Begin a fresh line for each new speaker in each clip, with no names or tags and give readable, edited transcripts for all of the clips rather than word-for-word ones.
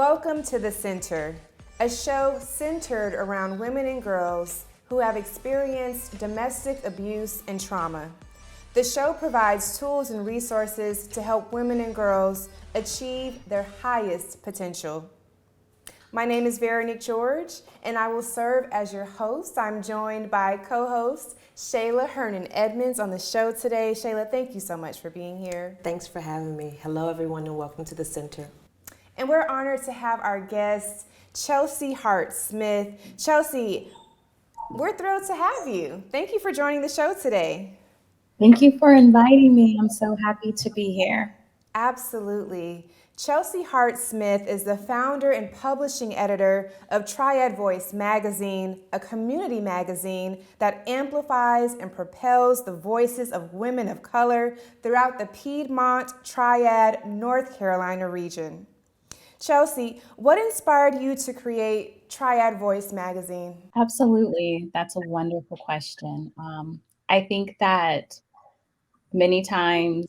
Welcome to The Center, a show centered around women and girls who have experienced domestic abuse and trauma. The show provides tools and resources to help women and girls achieve their highest potential. My name is Veronique George, and I will serve as your host. I'm joined by co-host Shayla Hernan Edmonds on the show today. Shayla, thank you so much for being here.
Thanks for having me. Hello, everyone, and welcome to the Center.
And we're honored to have our guest, Chelsie Hart-Smith. Chelsie, we're thrilled to have you. Thank you for joining the show today.
Thank you for inviting me. I'm so happy to be here.
Absolutely. Chelsie Hart-Smith is the founder and publishing editor of Triad Voice magazine, a community magazine that amplifies and propels the voices of women of color throughout the Piedmont, Triad, North Carolina region. Chelsie, what inspired you to create Triad Voice magazine?
Absolutely. That's a wonderful question. I think that many times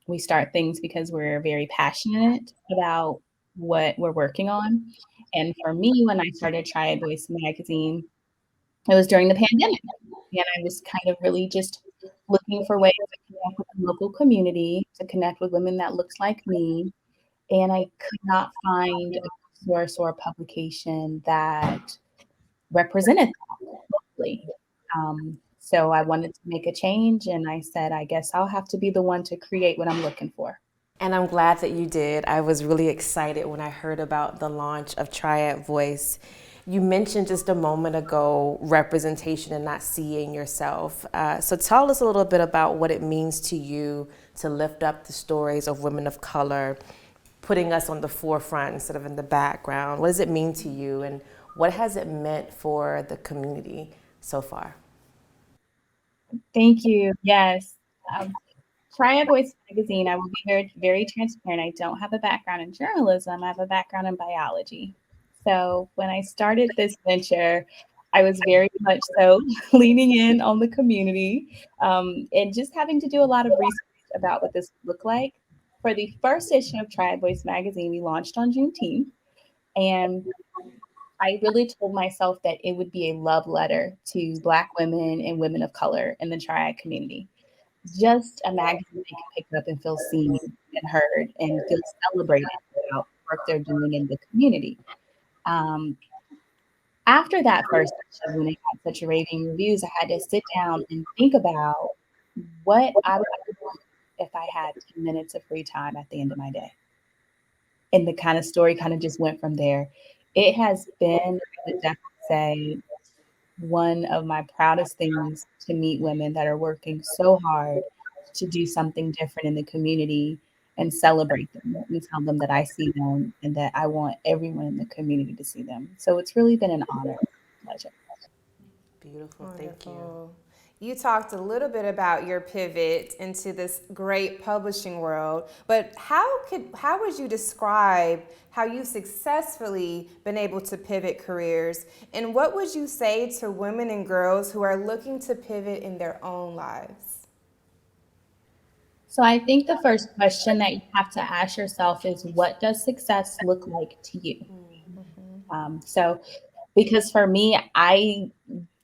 we start things because we're very passionate about what we're working on. And for me, when I started Triad Voice magazine, it was during the pandemic. And I was kind of really just looking for ways to connect with the local community, to connect with women that looked like me. And I could not find a source or a publication that represented that locally. So I wanted to make a change, and I said, I guess I'll have to be the one to create what I'm looking for.
And I'm glad that you did. I was really excited when I heard about the launch of Triad Voice. You mentioned just a moment ago representation and not seeing yourself. So tell us a little bit about what it means to you to lift up the stories of women of color, putting us on the forefront instead of in the background. What does it mean to you, and what has it meant for the community so far?
Thank you. Yes. Triad Voice magazine, I will be very, very transparent. I don't have a background in journalism. I have a background in biology. So when I started this venture, I was very much so leaning in on the community and just having to do a lot of research about what this would look like. For the first issue of Triad Voice magazine, we launched on Juneteenth, and I really told myself that it would be a love letter to Black women and women of color in the Triad community. Just a magazine they can pick up and feel seen and heard and feel celebrated about the work they're doing in the community. Um, After that first issue, when it got such raving reviews, I had to sit down and think about what I would do if I had 10 minutes of free time at the end of my day. And the kind of story kind of just went from there. It has been, I would definitely say, one of my proudest things to meet women that are working so hard to do something different in the community and celebrate them and tell them that I see them and that I want everyone in the community to see them. So it's really been an honor, pleasure.
Beautiful, thank you.
Wonderful. You talked a little bit about your pivot into this great publishing world, but how would you describe how you've successfully been able to pivot careers? And what would you say to women and girls who are looking to pivot in their own lives?
So I think the first question that you have to ask yourself is, what does success look like to you? So because for me, I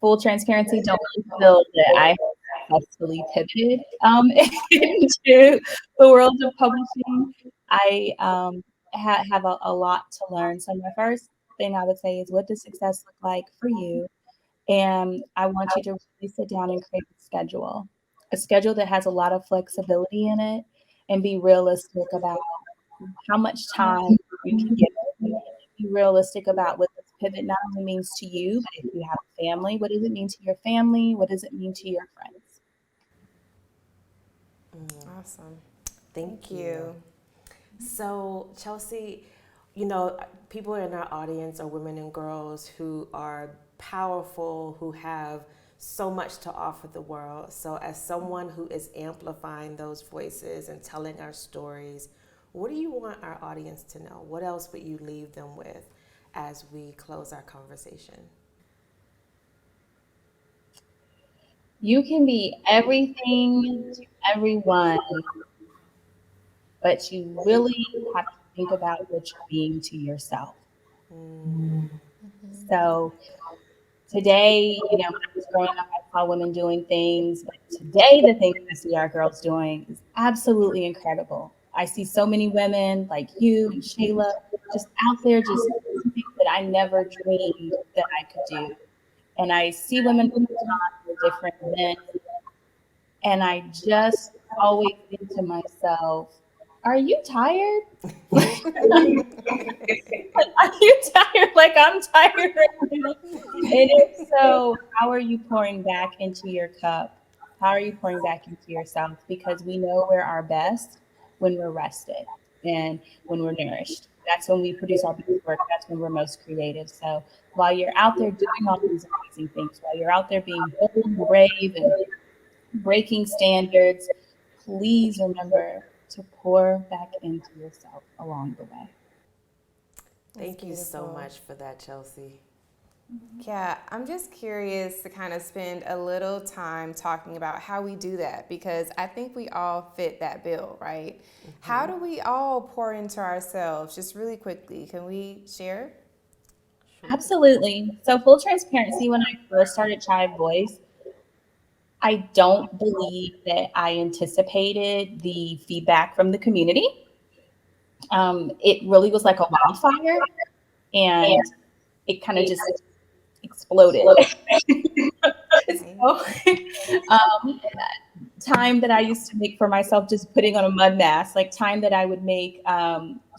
full transparency, don't really feel that I successfully pivoted into the world of publishing. I have a lot to learn. So my first thing I would say is, what does success look like for you? And I want you to really sit down and create a schedule that has a lot of flexibility in it, and be realistic about how much time you can give it. Be realistic about what this pivot not only means to you, but if you have a family, what does it mean to your family? What does it mean to your friends?
Awesome.
Thank
Thank
you.
you.
So, Chelsie, people in our audience are women and girls who are powerful, who have so much to offer the world. So, as someone who is amplifying those voices and telling our stories, what do you want our audience to know? What else would you leave them with as we close our conversation?
You can be everything to everyone, but you really have to think about what you're being to yourself. So today, when I was growing up, I saw women doing things, but today the things I see our girls doing is absolutely incredible. I see so many women like you and Shayla just out there just doing things that I never dreamed that I could do. And I see women all the time with different events, and I just always think to myself, are you tired? Are you tired like I'm tired right now? And if so, how are you pouring back into your cup? How are you pouring back into yourself? Because we know we're our best when we're rested and when we're nourished. That's when we produce our best work. That's when we're most creative. So while you're out there doing all these amazing things, while you're out there being bold and brave and breaking standards, please remember to pour back into yourself along the way.
Thank you so much for that, Chelsie.
Yeah, I'm just curious to kind of spend a little time talking about how we do that, because I think we all fit that bill, right? How do we all pour into ourselves? Just really quickly, can we share?
Absolutely. So full transparency, when I first started Chive Voice, I don't believe that I anticipated the feedback from the community. It really was like a wildfire, and it kind of just exploded. So, um, time that I used to make for myself just putting on a mud mask, like time that I would make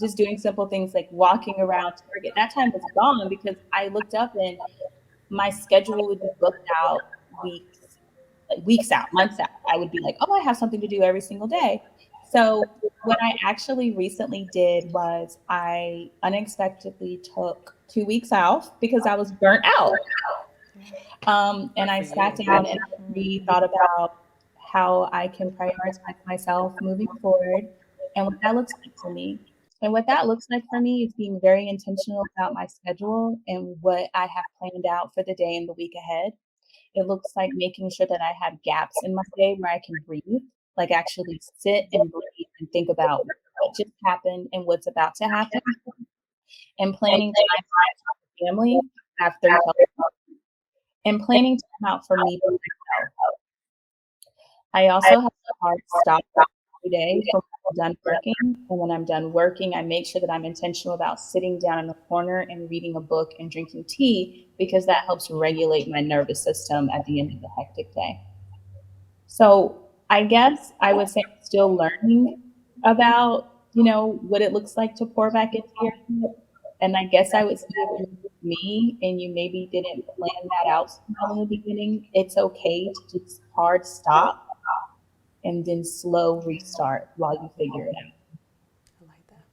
just doing simple things like walking around Target, that time was gone because I looked up and my schedule would be booked out weeks out, months out. I would be like, oh, I have something to do every single day. So what I actually recently did was I unexpectedly took 2 weeks off because I was burnt out. And I sat down and really thought about how I can prioritize myself moving forward and what that looks like for me. And what that looks like for me is being very intentional about my schedule and what I have planned out for the day and the week ahead. It looks like making sure that I have gaps in my day where I can breathe, like actually sit and breathe and think about what just happened and what's about to happen, and planning time for my family. I have 3 and planning time out for me by myself. I also have a hard stop every day from when I'm done working. And when I'm done working, I make sure that I'm intentional about sitting down in a corner and reading a book and drinking tea because that helps regulate my nervous system at the end of the hectic day. So I guess I would say I'm still learning about, what it looks like to pour back into yourself. And I guess I would say if you're me and you maybe didn't plan that out somehow in the beginning, it's okay to just hard stop and then slow restart while you figure it out.
I like that.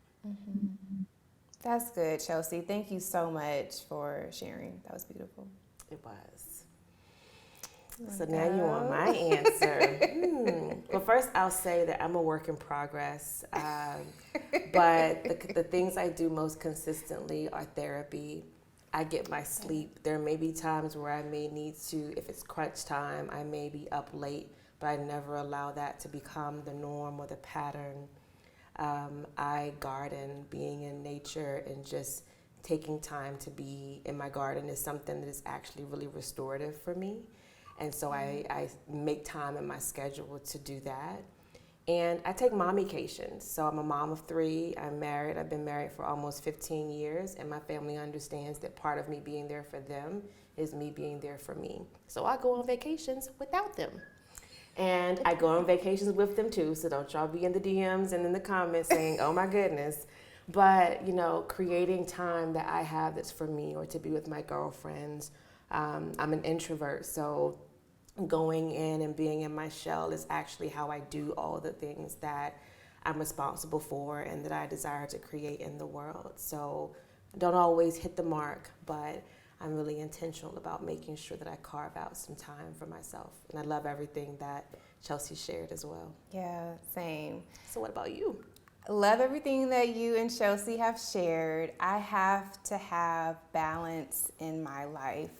That's good, Chelsea. Thank you so much for sharing. That was beautiful.
It was. So now you want my answer. Well, first I'll say that I'm a work in progress, but the things I do most consistently are therapy. I get my sleep. There may be times where I may need to, if it's crunch time, I may be up late, but I never allow that to become the norm or the pattern. I garden. Being in nature and just taking time to be in my garden is something that is actually really restorative for me. And so I make time in my schedule to do that. And I take mommy-cations. So I'm a mom of 3. I'm married. I've been married for almost 15 years. And my family understands that part of me being there for them is me being there for me. So I go on vacations without them. And I go on vacations with them too. So don't y'all be in the DMs and in the comments saying, oh my goodness. But, creating time that I have that's for me or to be with my girlfriends. I'm an introvert, so going in and being in my shell is actually how I do all the things that I'm responsible for and that I desire to create in the world. So I don't always hit the mark, but I'm really intentional about making sure that I carve out some time for myself. And I love everything that Chelsie shared as well.
Yeah, same.
So what about you?
Love everything that you and Chelsea have shared. I have to have balance in my life.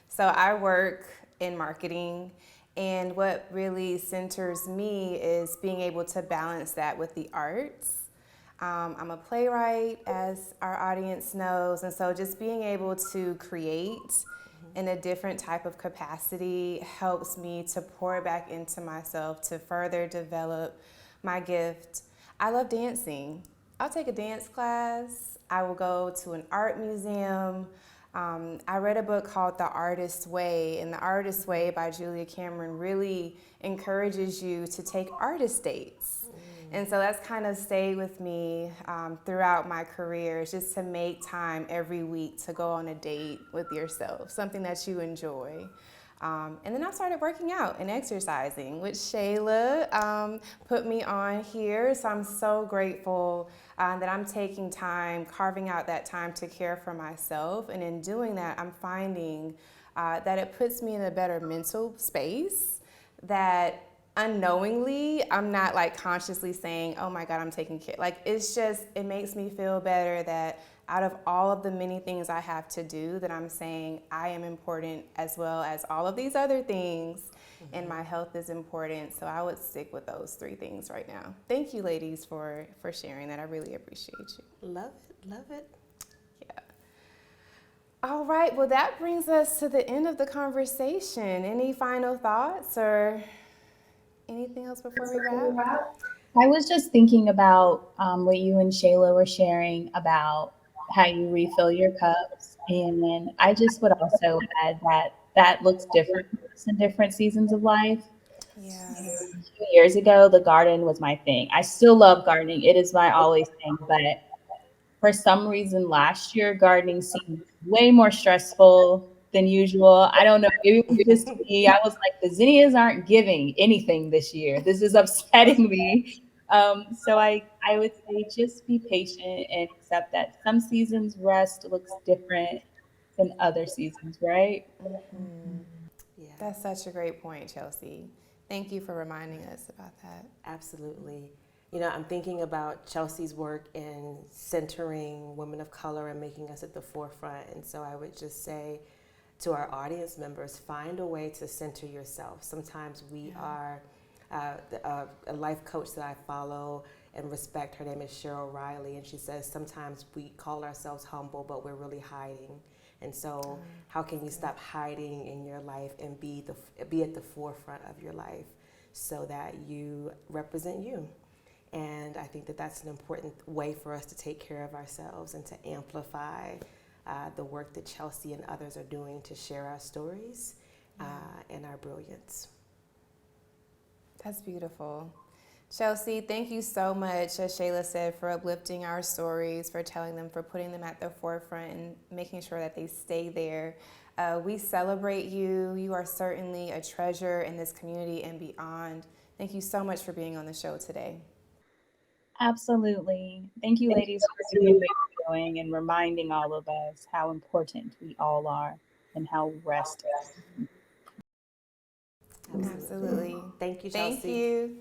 So I work in marketing, and what really centers me is being able to balance that with the arts. I'm a playwright, as our audience knows, and so just being able to create in a different type of capacity helps me to pour back into myself to further develop my gift. I love dancing. I'll take a dance class. I will go to an art museum. I read a book called The Artist's Way, and The Artist's Way by Julia Cameron really encourages you to take artist dates. And so that's kind of stayed with me throughout my career, is just to make time every week to go on a date with yourself, something that you enjoy. And then I started working out and exercising, which Shayla put me on here. So I'm so grateful that I'm taking time, carving out that time to care for myself. And in doing that, I'm finding that it puts me in a better mental space, that unknowingly, I'm not like consciously saying, oh my God, I'm taking care. Like, it's just, it makes me feel better that out of all of the many things I have to do, that I'm saying I am important as well as all of these other things, and my health is important. So I would stick with those three things right now. Thank you, ladies, for sharing that. I really appreciate you.
Love it, love it.
Yeah. All right, well, that brings us to the end of the conversation. Any final thoughts or anything else before we wrap?
I was just thinking about what you and Shayla were sharing about how you refill your cups. And I just would also add that that looks different in different seasons of life.
Yeah.
A few years ago, the garden was my thing. I still love gardening. It is my always thing. But for some reason, last year, gardening seemed way more stressful than usual. I don't know. Maybe it was just me. I was like, the zinnias aren't giving anything this year. This is upsetting me. So I would say just be patient and accept that some seasons rest looks different than other seasons, right?
Yeah,
That's such a great point, Chelsie. Thank you for reminding us about that.
absolutely. You know, I'm thinking about Chelsea's work in centering women of color and making us at the forefront. And so I would just say to our audience members, find a way to center yourself. Sometimes we are, a life coach that I follow and respect, her name is Cheryl Riley, and she says sometimes we call ourselves humble, but we're really hiding. And so how can you stop hiding in your life and be at the forefront of your life so that you represent you? And I think that that's an important way for us to take care of ourselves and to amplify the work that Chelsie and others are doing to share our stories and our brilliance.
That's beautiful. Chelsie, thank you so much, as Shayla said, for uplifting our stories, for telling them, for putting them at the forefront and making sure that they stay there. We celebrate you. You are certainly a treasure in this community and beyond. Thank you so much for being on the show today.
Absolutely. Thank you, ladies, for doing what you're doing and reminding all of us how important we all are and how rest.
Absolutely.
Absolutely.
Thank you,
Thank
Chelsie.
you.